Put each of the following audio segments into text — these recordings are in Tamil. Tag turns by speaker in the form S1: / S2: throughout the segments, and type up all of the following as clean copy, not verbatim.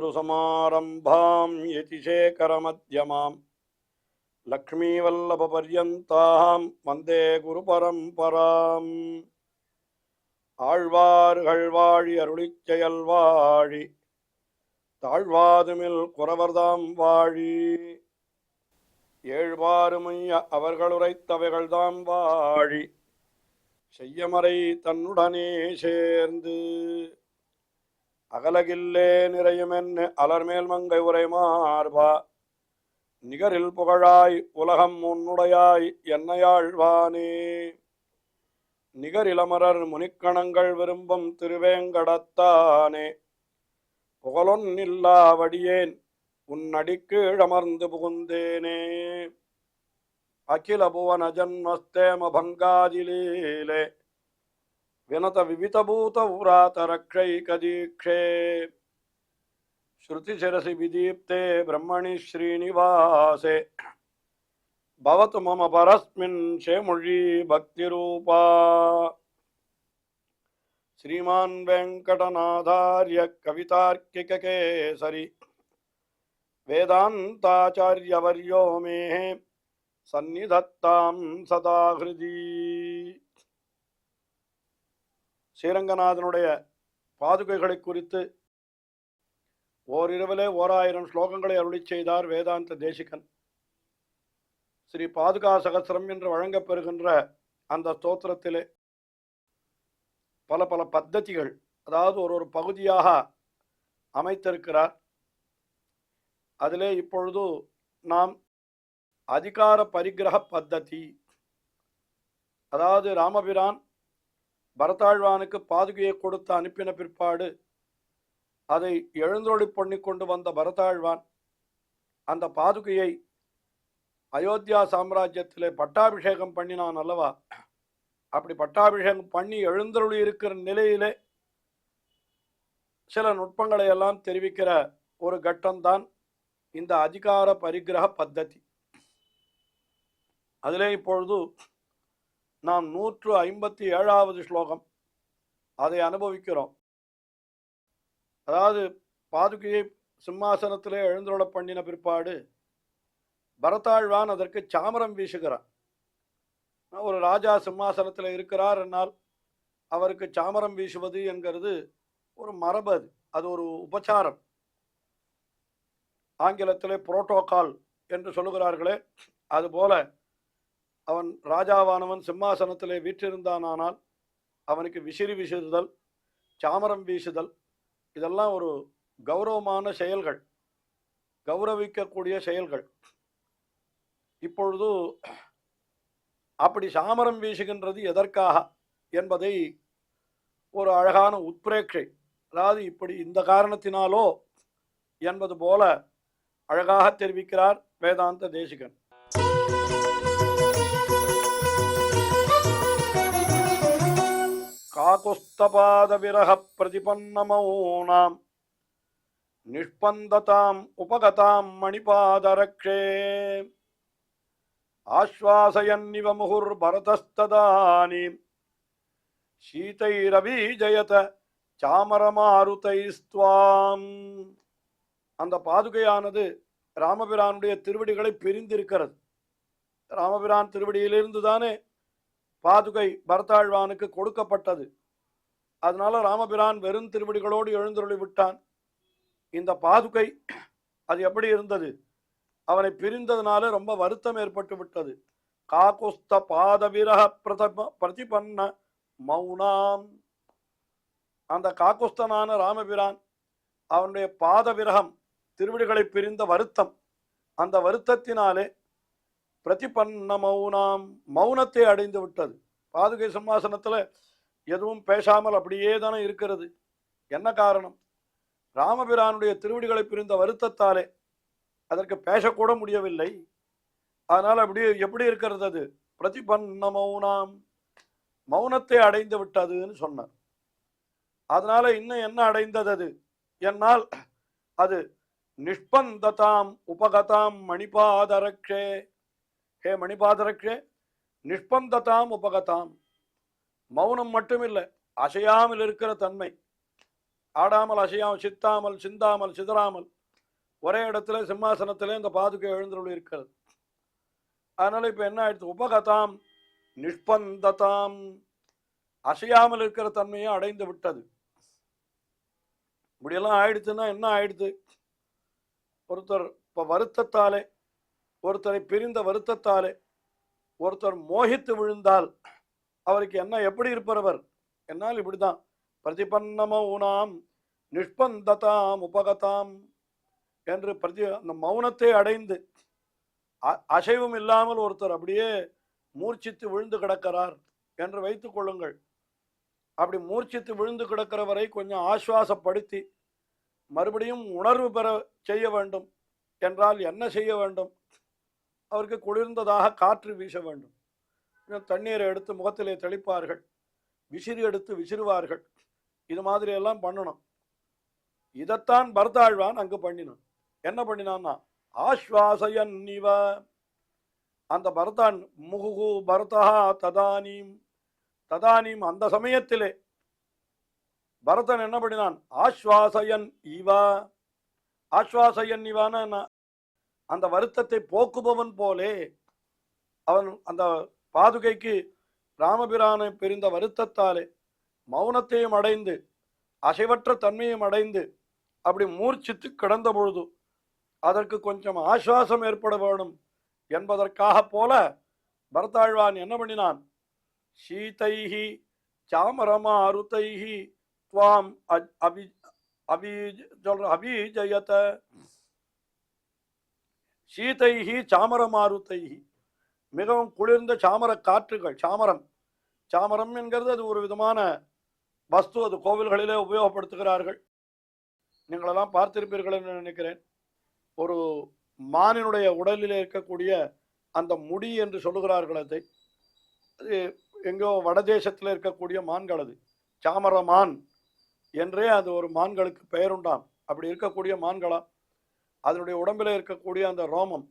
S1: अस्मद्गुरुसमारम्भां यतिशेखरमध्यमां लक्ष्मीवल्लभपर्यन्तां वन्दे गुरुपरम्पराम् ஆழ்வார்கள் வாழி அருளிச் செயல் வாழி தாழ்வாதுமில் குறவர்தாம் வாழி ஏழ்வாறுமைய அவர்கள் உரைத்தவைகள்தாம் வாழி செய்யமறை தன்னுடனே சேர்ந்து அகலகில்லே நிறையுமென்னு அலர்மேல் மங்கை உரை மார்பா நிகரில் புகழாய் உலகம் உன்னுடையாய் என்னையாழ்வானே நிகரிலமரர் முனிக்கணங்கள் விரும்பும் திருவேங்கடத்தானே புகழொன்னில்லாவடியேன் உன்னடிக்கீழமர்ந்து புகுந்தேனே அகில புவன ஜன்மஸ்தேம பங்காதிலீலே வினத விவிதபூத உராத ரக்ஷைகதீக்ஷே ஸ்ருதிசிரசி விதீப்தே பிரம்மணி ஸ்ரீனிவாசே பவது மம பரஸ்மின் ஷேமுழி பக்திரூபா ஸ்ரீமான் வெங்கடநாதார்ய கவிதார்க்கிகேசரி வேதாந்தாச்சார்யவர்யோ மே சந்நிதத்தாம் சதா ஹிருதி. ஸ்ரீரங்கநாதனுடைய பாதுகைகளை குறித்து ஓரிரவிலே 1000 ஸ்லோகங்களை அருளிச் செய்தார் வேதாந்த தேசிகன். ஸ்ரீ பாதுகா சகஸ்ரம் என்று வழங்கப்பெறுகின்ற அந்த ஸ்தோத்திரத்திலே பல பல பத்ததிகள், அதாவது ஒரு பகுதியாக அமைத்திருக்கிறார். அதிலே இப்பொழுது நாம் அதிகார பரிகிரக பத்ததி, அதாவது ராமபிரான் பரதாழ்வானுக்கு பாதுகையை கொடுத்து அனுப்பின பிற்பாடு அதை எழுந்தொழி பண்ணி கொண்டு வந்த பரதாழ்வான் அந்த பாதுகையை அயோத்தியா சாம்ராஜ்யத்திலே பட்டாபிஷேகம் பண்ணினான் அல்லவா? அப்படி பட்டாபிஷேகம் பண்ணி எழுந்தருளி இருக்கிற நிலையிலே சில நுட்பங்களை எல்லாம் தெரிவிக்கிற ஒரு கட்டம்தான் இந்த அதிகார பரிகிரக பத்ததி. அதிலே இப்பொழுது நாம் 157வது ஸ்லோகம் அதை அனுபவிக்கிறோம். அதாவது பாதுகையை சிம்மாசனத்திலே எழுந்தருள பண்ணின பிற்பாடு பரதாழ்வான் அதற்கு சாமரம் வீசுகிறான். ஒரு ராஜா சிம்மாசனத்தில் இருக்கிறார் என்னால் அவருக்கு சாமரம் வீசுவது என்கிறது ஒரு மரபு, அது ஒரு உபச்சாரம். ஆங்கிலத்திலே புரோட்டோகால் என்று சொல்லுகிறார்களே, அதுபோல அவன் ராஜாவானவன் சிம்மாசனத்திலே வீற்றிருந்தானால் அவனுக்கு விசிறி வீசுதல், சாமரம் வீசுதல், இதெல்லாம் ஒரு கௌரவமான செயல்கள், கௌரவிக்கக்கூடிய செயல்கள். இப்பொழுது அப்படி சாமரம் வீசுகின்றது எதற்காக என்பதை ஒரு அழகான உட்பிரேட்சை, அதாவது இப்படி இந்த காரணத்தினாலோ என்பது போல அழகாக தெரிவிக்கிறார் வேதாந்த தேசிகன். காகுஸ்தபாத விரக பிரதிபன்னமௌனாம் நிஷ்பந்ததாம் உபகதாம் மணிபாதரக்ஷே ஆஸ்வாசயன்னிவ முகுர் பரதஸ்ததானீம் சீதைரவீஜயத சாமரமாருதைஸ்துவாம். அந்த பாதுகையானது ராமபிரானுடைய திருவடிகளை பிரிந்திருக்கிறது. ராமபிரான் திருவடியிலிருந்து தானே பாதுகை பரதாழ்வானுக்கு கொடுக்கப்பட்டது. அதனால ராமபிரான் வெறும் திருவடிகளோடு எழுந்தருளி விட்டான். இந்த பாதுகை அது எப்படி இருந்தது? அவனை பிரிந்ததுனால ரொம்ப வருத்தம் ஏற்பட்டு விட்டது. காகுஸ்த பாத விரக பிரதிபன்ன மௌனாம். அந்த காகுஸ்தனான ராமபிரான் அவனுடைய பாத விரகம், திருவிடிகளை பிரிந்த வருத்தம், அந்த வருத்தத்தினாலே பிரதிபன்ன மௌனாம், மௌனத்தை அடைந்து விட்டது. பாதுகை சிம்மாசனத்தில் எதுவும் பேசாமல் அப்படியே தானே இருக்கிறது. என்ன காரணம்? ராமபிரானுடைய திருவடிகளை பிரிந்த வருத்தத்தாலே அதற்கு பேசக்கூட முடியவில்லை. அதனால் அப்படி எப்படி இருக்கிறது? அது பிரதிபன்ன மௌனாம், மௌனத்தை அடைந்து விட்டதுன்னு சொன்னார். அதனால இன்னும் என்ன அடைந்தது அது என்னால் அது நிஷ்பந்ததாம் உபகதாம் மணிபாதரக்ஷே. ஹே மணிபாதரக்ஷே, நிஷ்பந்ததாம் உபகதாம், மௌனம் மட்டுமில்லை, அசையாமல் இருக்கிற தன்மை. ஆடாமல் அசையாமல் சித்தாமல் சிந்தாமல் சிதறாமல் ஒரே இடத்துல சிம்மாசனத்திலே இந்த பாதுகை எழுந்தருள் இருக்கிறது. அதனால இப்ப என்ன ஆயிடுச்சு, உபகதாம் நிஷ்பந்ததாம், அசையாமல் இருக்கிற தன்மையை அடைந்து விட்டது. இப்படியெல்லாம் ஆயிடுச்சுன்னா என்ன ஆயிடுது, ஒருத்தர் இப்ப வருத்தத்தாலே, ஒருத்தரை பிரிந்த வருத்தத்தாலே ஒருத்தர் மோகித்து விழுந்தால் அவருக்கு என்ன எப்படி இருப்பவர் என்னால் இப்படிதான் பிரதிபன்னமௌனாம் நிஷ்பந்ததாம் உபகதாம் என்று அந்த மௌனத்தை அடைந்து அசைவும் இல்லாமல் ஒருத்தர் அப்படியே மூர்ச்சித்து விழுந்து கிடக்கிறார் என்று வைத்துக் கொள்ளுங்கள். அப்படி மூர்ச்சித்து விழுந்து கிடக்கிறவரை கொஞ்சம் ஆசுவாசப்படுத்தி மறுபடியும் உணர்வு பெற செய்ய வேண்டும் என்றால் என்ன செய்ய வேண்டும், அவருக்கு குளிர்ந்ததாக காற்று வீச வேண்டும். தண்ணீரை எடுத்து முகத்திலே தெளிப்பார்கள், விசிறி எடுத்து விசிறுவார்கள். இது மாதிரி எல்லாம் பண்ணணும். இதைத்தான் பரதாழ்வான் அங்கு பண்ணினான். என்ன பண்ணினான்னா ஆஸ்வாசயன் இவ, அந்த பரதான் முகுகு பரதா ததானீம் ததானீம், அந்த சமயத்திலே பரதன் என்ன பண்ணினான், ஆஸ்வாசயன் இவா. ஆஸ்வாசயன் இவான அந்த வருத்தத்தை போக்குபவன் போலே அவன் அந்த பாதுகைக்கு ராமபிரானை பிரிந்த வருத்தத்தாலே மௌனத்தையும் அடைந்து அசைவற்ற தன்மையும் அடைந்து அப்படி மூர்ச்சித்து கிடந்த பொழுது அதற்கு கொஞ்சம் ஆசுவாசம் ஏற்பட வேணும் என்பதற்காக போல பரதாழ்வான் என்ன பண்ணினான், சீதைஹி சாமரமாருதைஹி துவாம் அபிஜயத, சீதைஹி சாமரமாருதைஹி, மிகவும் குளிர்ந்த சாமர காற்றுகள். சாமரம், சாமரம் என்கிறது அது ஒரு விதமான வஸ்து, அது கோவில்களிலே உபயோகப்படுத்துகிறார்கள். நீங்களெல்லாம் பார்த்திருப்பீர்கள் என்று நினைக்கிறேன். ஒரு மானினுடைய உடலிலே இருக்கக்கூடிய அந்த முடி என்று சொல்லுகிறார்கள். அது எங்கோ வடதேசத்தில் இருக்கக்கூடிய மான்கள், அது சாமர மான் என்றே அது ஒரு மான்களுக்கு பெயருண்டாம். அப்படி இருக்கக்கூடிய மான்களாம் அதனுடைய உடம்பில் இருக்கக்கூடிய அந்த ரோமம்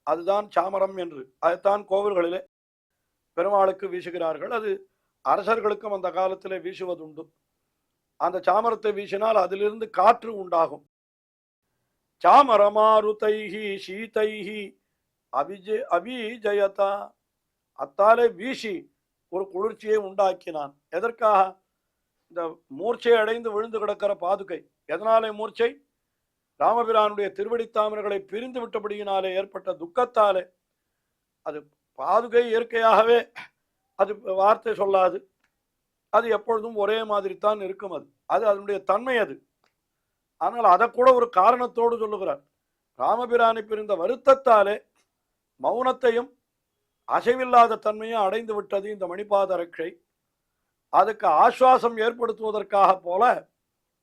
S1: அதுதான் சாமரம் என்று, அதைத்தான் கோவில்களிலே பெருமாளுக்கு வீசுகிறார்கள். அது அரசர்களுக்கும் அந்த காலத்திலே வீசுவதுண்டு. அந்த சாமரத்தை வீசினால் அதிலிருந்து காற்று உண்டாகும். சாமரமாருதைஹி சீதைஹி அபிஜயதா, அத்தாலே வீசி ஒரு குளிர்ச்சியை உண்டாக்கினான். எதற்காக, இந்த மூர்ச்சை அடைந்து விழுந்து கிடக்கிற பாதுகை. எதனாலே மூர்ச்சை, ராமபிரானுடைய திருவடித்தாமர்களை பிரிந்து விட்டபடியினாலே ஏற்பட்ட துக்கத்தாலே. அது பாதுகை இயற்கையாகவே அது வார்த்தை சொல்லாது, அது எப்பொழுதும் ஒரே மாதிரி தான் இருக்கும். அது அதனுடைய தன்மை அது. ஆனால் அதை கூட ஒரு காரணத்தோடு சொல்லுகிறார். ராமபிரானை பிரிந்த வருத்தத்தாலே மௌனத்தையும் அசைவில்லாத தன்மையும் அடைந்து விட்டது இந்த மணிபாத ரட்சை. அதுக்கு ஆசுவாசம் ஏற்படுத்துவதற்காக போல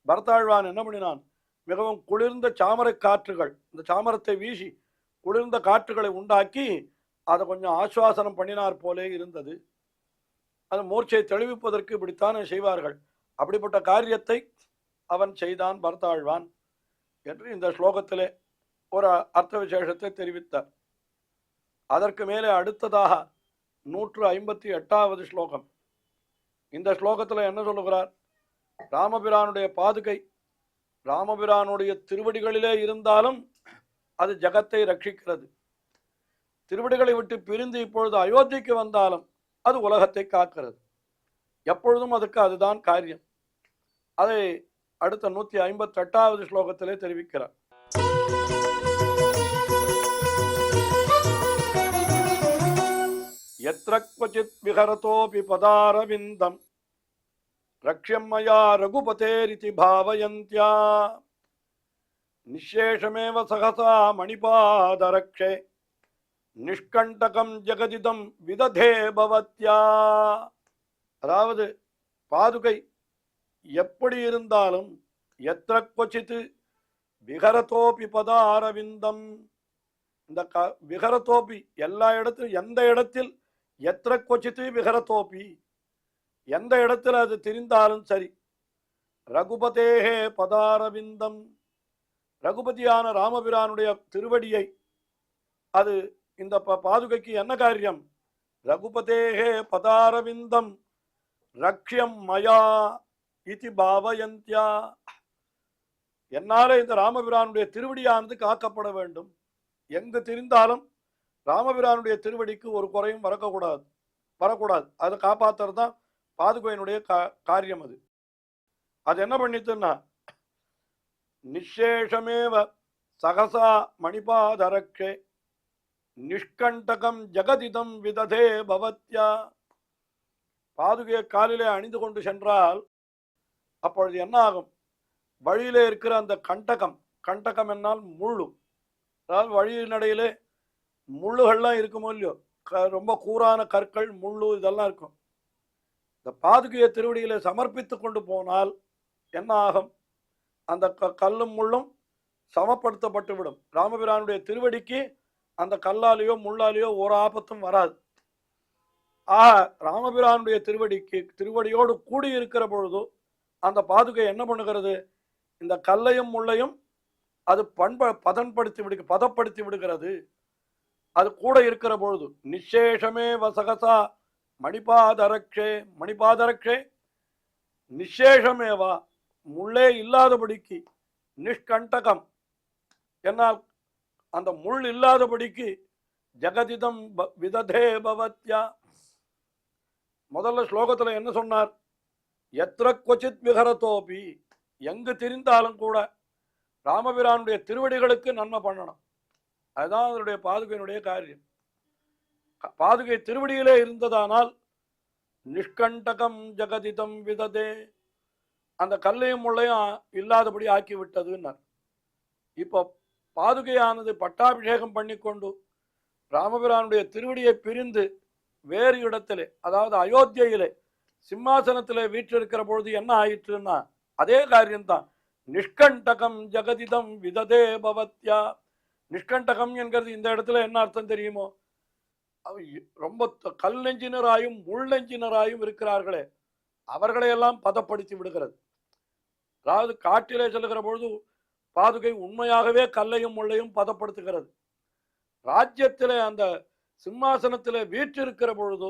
S1: பரதாழ்வான் என்ன பண்ணினான், மிகவும் குளிர்ந்த சாமரை காற்றுகள், இந்த சாமரத்தை வீசி குளிர்ந்த காற்றுகளை உண்டாக்கி அதை கொஞ்சம் ஆசுவாசனம் பண்ணினார் போலே இருந்தது. அது மூர்ச்சை தெளிவிப்பதற்கு இப்படித்தானே செய்வார்கள். அப்படிப்பட்ட காரியத்தை அவன் செய்தான் பரதாழ்வான் என்று இந்த ஸ்லோகத்திலே ஒரு அர்த்த விசேஷத்தை தெரிவித்தார். அதற்கு மேலே அடுத்ததாக 158வது ஸ்லோகம். இந்த ஸ்லோகத்தில் என்ன சொல்லுகிறார், ராமபிரானுடைய பாதுகை ராமபிரானுடைய திருவடிகளிலே இருந்தாலும் அது ஜகத்தை ரட்சிக்கிறது. திருவடிகளை விட்டு பிரிந்து இப்பொழுது அயோத்திக்கு வந்தாலும் அது உலகத்தை காக்கிறது. எப்பொழுதும் அதுக்கு அதுதான் காரியம். அதை அடுத்த 158வது ஸ்லோகத்திலே தெரிவிக்கிறார். யத்ர க்வசித் விஹரதோபி பதாரவிந்தம் ரக்ஷ்யம் மயா ரகுபதேரிதி பாவயந்த்யா நிஷேஷமேவ சகசா மணிபாதரக்ஷே நிஷ்கண்டகம் ஜெகதிதம் விததே பவத்யா. அதாவது பாதுகை எப்படி இருந்தாலும் எத்ர க்வசித் விஹரதோபி பதாரவிந்தம், இந்த விஹரதோபி எல்லா இடத்திலும், எந்த இடத்தில் எத்ர க்வசித் விஹரதோபி, எந்த இடத்தில் அது திரிந்தாலும் சரி. ரகுபதேஹே பதாரவிந்தம், ரகுபதியான ராமபிரானுடைய திருவடியை, அது இந்த பாதுகைக்கு என்ன காரியம், ரகுபதேஹே பதாரவிந்தம் ரக்ஷ்யம் மயா இதி பாவயந்த்யா. என்னால இந்த ராமபிரானுடைய திருவடியானது காக்கப்பட வேண்டும். எங்கு திரிந்தாலும் ராமபிரானுடைய திருவடிக்கு ஒரு குறையும் வரக்கூடாது. அதை காப்பாத்துறது தான் பாதுகையினுடைய காரியம். அது என்ன பண்ணித்துன்னா, நிஷேஷமேவ சகசா மணிபாதரக்ஷே நிஷ்கண்டகம் ஜெகதிதம் விததே பவத்யா. பாதுகையை காலிலே அணிந்து கொண்டு சென்றால் அப்பொழுது என்ன ஆகும்? வழியிலே இருக்கிற அந்த கண்டகம் என்னால் முள்ளு, அதாவது வழியினடையிலே முள்ளுகள்லாம் இருக்குமோ இல்லையோ, ரொம்ப கூரான கற்கள் முள்ளு இதெல்லாம் இருக்கும். இந்த பாதுகையை திருவடியிலே சமர்ப்பித்து கொண்டு போனால் என்ன ஆகும்? அந்த கல்லும் முள்ளும் சமப்படுத்தப்பட்டு விடும். ராமபிரானுடைய திருவடிக்கு அந்த கல்லாலேயோ முள்ளாலேயோ ஒரு ஆபத்தும் வராது. ராமபிரானுடைய திருவடியோடு கூடி இருக்கிற பொழுது அந்த பாதுகை என்ன பண்ணுகிறது? இந்த கல்லையும் முள்ளையும் அது பதப்படுத்தி விடுகிறது. அது கூட இருக்கிற பொழுது நிஷேஷமே வசகசா மணிபாதரக்ஷே நிஷேஷமேவா, முள்ளே இல்லாதபடிக்கு, நிஷ்கண்டகம் என்னால் அந்த முள் இல்லாதபடிக்கு, ஜெகதிதம் விததே பவத்யா. முதல்ல ஸ்லோகத்துல என்ன சொன்னார்? எத்திர கொச்சித் விஹரதோபி, எங்கு திரிந்தாலும் கூட ராமபிரானுடைய திருவடிகளுக்கு நன்மை பண்ணணும். அதுதான் அதனுடைய பாதுகையினுடைய காரியம். பாதுகை திருவடியிலே இருந்ததானால் நிஷ்கண்டகம் ஜெகதிதம் விததே, அந்த கல்லையும் முள்ளையும் இல்லாதபடி ஆக்கிவிட்டதுன்னார். இப்போ பாதுகையானது பட்டாபிஷேகம் பண்ணிக்கொண்டு ராமபிரானுடைய திருவடியை பிரிந்து வேறு இடத்திலே, அதாவது அயோத்தியிலே சிம்மாசனத்திலே வீற்றிருக்கிற பொழுது என்ன ஆயிற்றுன்னா அதே காரியம்தான். நிஷ்கண்டகம் ஜெகதிதம் விததே பவத்யா. நிஷ்கண்டகம் என்கிறது இந்த இடத்துல என்ன அர்த்தம் தெரியுமோ? ரொம்ப கல் நெஞ்சினராயும் முள் நெஞ்சினராயும் இருக்கிறார்களே, அவர்களையெல்லாம் பதப்படுத்தி விடுகிறது. அதாவது காட்டிலே செல்கிற பொழுது பாதுகை உண்மையாகவே கல்லையும் முள்ளையும் பதப்படுத்துகிறது. ராஜ்யத்திலே அந்த சிம்மாசனத்திலே வீற்றிருக்கிற பொழுது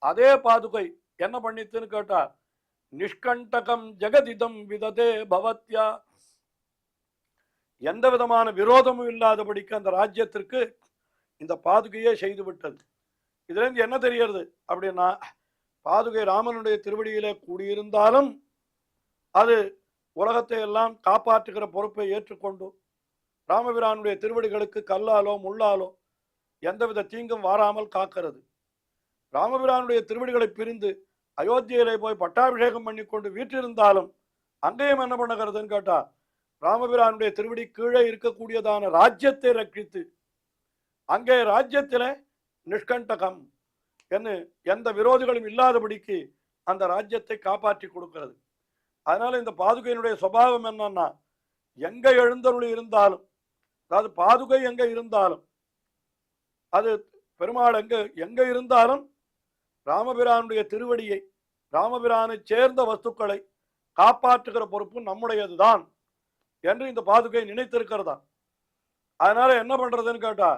S1: அதே பாதுகை என்ன பண்ணித்துன்னு கேட்டா, நிஷ்கண்டகம் ஜெகதிதம் விததே பவத்யா. எந்த விதமான விரோதமும் இல்லாதபடிக்கு அந்த ராஜ்யத்திற்கு இந்த பாதுகையே செய்து விட்டது. இதுல இருந்து என்ன தெரிகிறது அப்படின்னா, பாதுகை ராமனுடைய திருவடியிலே கூடியிருந்தாலும் அது உலகத்தை எல்லாம் காப்பாற்றுகிற பொறுப்பை ஏற்றுக்கொண்டு ராமபிரானுடைய திருவடிகளுக்கு கல்லாலோ முள்ளாலோ எந்தவித தீங்கும் வாராமல் காக்கிறது. ராமபிரானுடைய திருவடிகளை பிரிந்து அயோத்தியிலே போய் பட்டாபிஷேகம் பண்ணி கொண்டு வீற்றிருந்தாலும் அங்கேயும் என்ன பண்ணுகிறதுன்னு கேட்டா, ராமபிரானுடைய திருவடி கீழே இருக்கக்கூடியதான ராஜ்யத்தை ரட்சித்து அங்கே ராஜ்யத்திலே நிஷ்கண்டகம் என்று எந்த விரோதிகளும் இல்லாதபடிக்கு அந்த ராஜ்யத்தை காப்பாற்றி கொடுக்கிறது. அதனால இந்த பாதுகையினுடைய சுபாவம் என்னன்னா, எங்க எழுந்தருளி இருந்தாலும், அதாவது பாதுகை எங்க இருந்தாலும், அது பெருமாள் எங்க இருந்தாலும் ராமபிரானுடைய திருவடியை, ராமபிரானை சேர்ந்த வஸ்துக்களை காப்பாற்றுகிற பொறுப்பு நம்முடையதுதான் என்று இந்த பாதுகை நினைத்திருக்கிறதா. அதனால என்ன பண்றதுன்னு கேட்டா,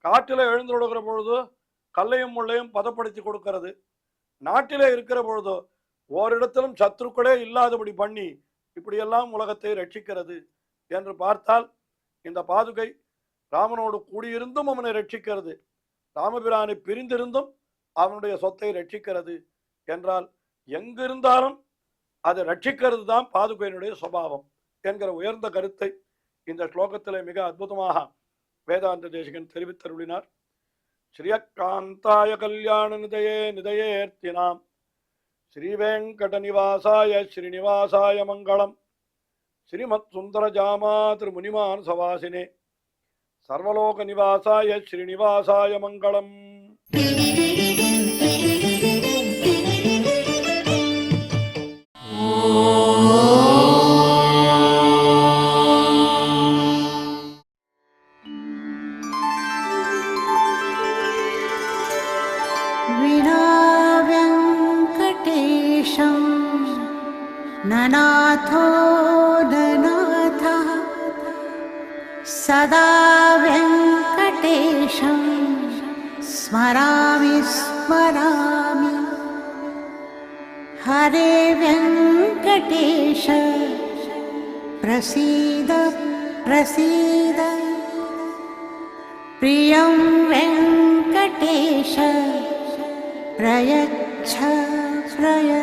S1: காட்டில எழுந்துடுகிற பொழுது கல்லையும் முள்ளையும் பதப்படுத்தி கொடுக்கிறது. நாட்டிலே இருக்கிற பொழுதோ ஓரிடத்திலும் சத்ருக்களே இல்லாதபடி பண்ணி இப்படியெல்லாம் உலகத்தை ரட்சிக்கிறது என்று பார்த்தால், இந்த பாதுகை ராமனோடு கூடியிருந்தும் அவனை ரட்சிக்கிறது, ராமபிரானை பிரிந்திருந்தும் அவனுடைய சொத்தை ரட்சிக்கிறது என்றால், எங்கிருந்தாலும் அதை ரட்சிக்கிறது தான் பாதுகையினுடைய சுபாவம் என்கிற உயர்ந்த கருத்தை இந்த ஸ்லோகத்திலே மிக அற்புதமாக வேதாந்த தேசிகன் தெரிவித்தருளினார். ஸ்ரீயக்காந்தாய கல்யாண நிதயேர்த்தினாம் ஸ்ரீவேங்கட நிவாசாய ஸ்ரீனிவாசாய மங்களம். ஸ்ரீமத் சுந்தர ஜாமா திருமுனிமான் சவாசினே சர்வலோக நிவாசாய ஸ்ரீனிவாசாய மங்களம்.
S2: ननाथो ननाथः सदा वेङ्कटेशं स्मरामि स्मरामि. हरे वेङ्कटेश प्रसीद प्रसीद प्रियं वेङ्कटेश प्रयच्छ प्रयच्छ